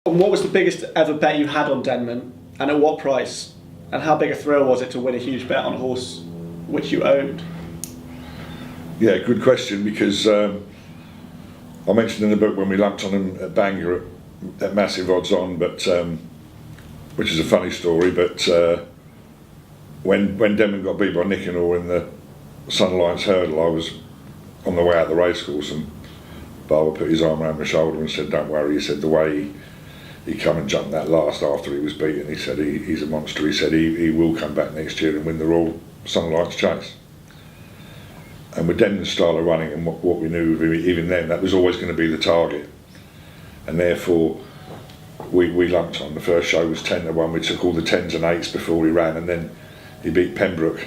And what was the biggest ever bet you had on Denman, and at what price? And how big a thrill was it to win a huge bet on a horse which you owned? Yeah, good question, because I mentioned in the book when we lumped on him at Bangor at massive odds on, but which is a funny story. But when Denman got beat by Nicanor in the Sun Alliance hurdle, I was on the way out the racecourse, and Barber put his arm around my shoulder and said, "Don't worry." He said, "The way he come and jumped that last after he was beaten," he said, he's a monster. He said he will come back next year and win the Royal Sun Alliance Chase. And with Denman's style of running and what we knew of him, even then, that was always going to be the target. And therefore, we lumped on. The first show was 10-1. We took all the 10s and 8s before he ran, and then he beat Pembroke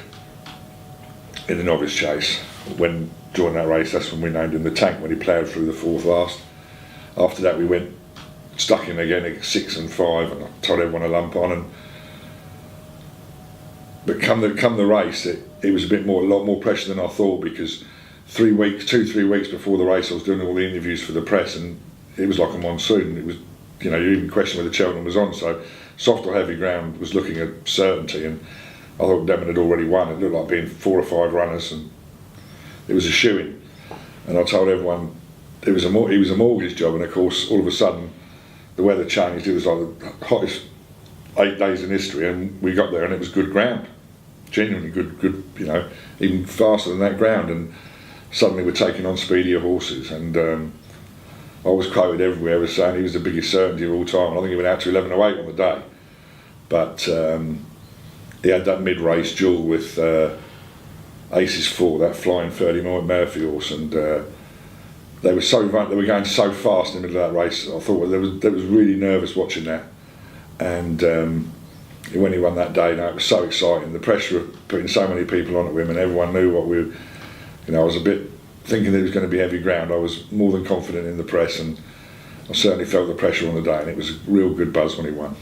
in the novice chase. When during that race, that's when we named him the Tank, when he ploughed through the fourth last. After that, we stuck him again at 6 and 5, and I told everyone to lump on. But come the race, it was a lot more pressure than I thought, because 3 weeks before the race, I was doing all the interviews for the press, and it was like a monsoon. It was, you even question whether Cheltenham was on. So soft or heavy ground was looking at certainty, and I thought Denman had already won. It looked like being 4 or 5 runners, and it was a shoo-in. And I told everyone it was a mortgage job, and of course, all of a sudden, the weather changed. It was like the hottest 8 days in history, and we got there and it was good ground, genuinely good, even faster than that ground. And suddenly we're taking on speedier horses, and I was quoted everywhere as saying he was the biggest certainty of all time. And I think he went out to 11:08 on the day, but he had that mid-race duel with Aces 4, that flying 30 Murphy horse, and they were going so fast in the middle of that race. I thought they was really nervous watching that. And when he won that day, it was so exciting. The pressure of putting so many people on at him, and everyone knew what we were. I was a bit thinking that it was going to be heavy ground. I was more than confident in the press, and I certainly felt the pressure on the day, and it was a real good buzz when he won.